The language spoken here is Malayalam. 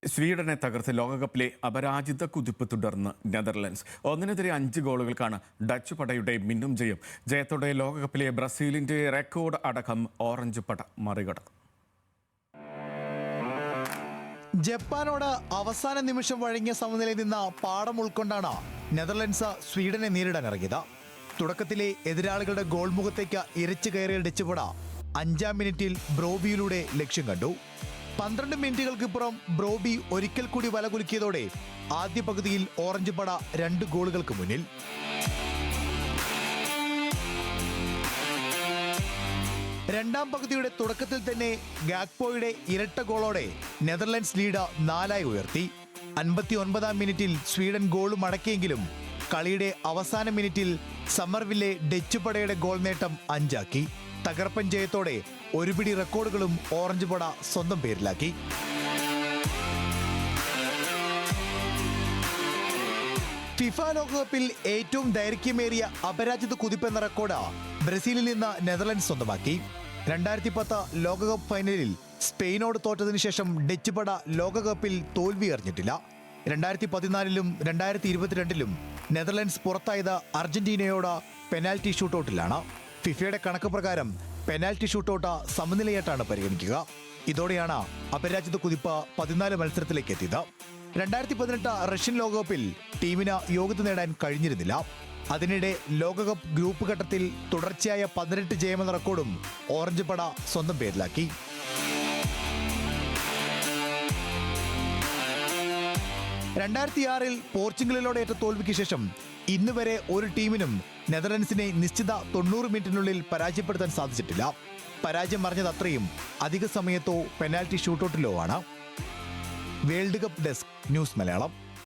സ്വീഡനെ തകർത്ത് ലോകകപ്പിലെ അപരാജിത കുതിപ്പ് തുടർന്ന് നെതർലൻഡ്സ് 1-5 ഗോളുകൾക്കാണ് ഡച്ച് പടയുടെ മിന്നും ജയം. ജയത്തോടെ ലോകകപ്പിലെ ബ്രസീലിന്റെ റെക്കോർഡ് അടക്കം ഓറഞ്ച് പട മറികടന്നു. ജപ്പാനോട് അവസാന നിമിഷം വഴങ്ങിയ സമനിലയിൽ നിന്ന് പാഠം ഉൾക്കൊണ്ടാണ് നെതർലൻഡ്സ് സ്വീഡനെ നേരിടാനിറങ്ങിയത്. തുടക്കത്തിലെ എതിരാളികളുടെ ഗോൾ മുഖത്തേക്ക് ഇരച്ചു കയറിയ ഡച്ച് പട 5-ാം മിനിറ്റിൽ ബ്രോബിയിലൂടെ ലക്ഷ്യം കണ്ടു. 12 മിനിറ്റുകൾക്കിപ്പുറം ബ്രോബി ഒരിക്കൽ കൂടി വലകുലുക്കിയതോടെ ആദ്യ പകുതിയിൽ ഓറഞ്ച് പട 2 ഗോളുകൾക്ക് മുന്നിൽ. രണ്ടാം പകുതിയുടെ തുടക്കത്തിൽ തന്നെ ഗാക്പോയുടെ ഇരട്ട ഗോളോടെ നെതർലൻഡ്സ് ലീഡ് 4-ആയി ഉയർത്തി. 59-ാം മിനിറ്റിൽ സ്വീഡൻ ഗോളും അടക്കിയെങ്കിലും കളിയുടെ അവസാന മിനിറ്റിൽ സമ്മർവില്ലെ ഡച്ച് പടയുടെ ഗോൾ നേട്ടം 5-ആക്കി. തകർപ്പൻ ജയത്തോടെ ഒരുപിടി റെക്കോർഡുകളും ഓറഞ്ച് പട സ്വന്തം പേരിലാക്കി. ഫിഫ ലോകകപ്പിൽ ഏറ്റവും ദൈർഘ്യമേറിയ അപരാജിത കുതിപ്പെന്ന റെക്കോർഡ് ബ്രസീലിൽ നിന്ന് നെതർലൻഡ്സ് സ്വന്തമാക്കി. 2010 ലോകകപ്പ് ഫൈനലിൽ സ്പെയിനോട് തോറ്റതിനു ശേഷം ഡച്ച് പട ലോകകപ്പിൽ തോൽവി അറിഞ്ഞിട്ടില്ല. 2014-ലും 2022-ലും നെതർലൻഡ്സ് പുറത്തായത് അർജന്റീനയോട് പെനാൽറ്റി ഷൂട്ടൌട്ടിലാണ്. ഫിഫയുടെ കണക്ക് പ്രകാരം പെനാൽറ്റി ഷൂട്ടൌട്ട് സമനിലയായിട്ടാണ് പരിഗണിക്കുക. ഇതോടെയാണ് അപരാജിത കുതിപ്പ് 14 മത്സരത്തിലേക്ക് എത്തിയത്. 2018 റഷ്യൻ ലോകകപ്പിൽ ടീമിന് യോഗ്യത നേടാൻ കഴിഞ്ഞിരുന്നില്ല. അതിനിടെ ലോകകപ്പ് ഗ്രൂപ്പ് ഘട്ടത്തിൽ തുടർച്ചയായ 18 ജയമെന്ന റെക്കോർഡും ഓറഞ്ച് പട സ്വന്തം പേരിലാക്കി. 2006-ൽ പോർച്ചുഗലിനോട് ഏറ്റ തോൽവിക്ക് ശേഷം ഇന്ന് വരെ ഒരു ടീമിനും നെതർലൻഡ്സിനെ നിശ്ചിത 90 മിനിറ്റിനുള്ളിൽ പരാജയപ്പെടുത്താൻ സാധിച്ചിട്ടില്ല. പരാജയം അറിഞ്ഞത് അത്രയും അധിക സമയത്തോ പെനാൽറ്റി ഷൂട്ടൌട്ടിലോ ആണ്. World cup desk, news Malayalam.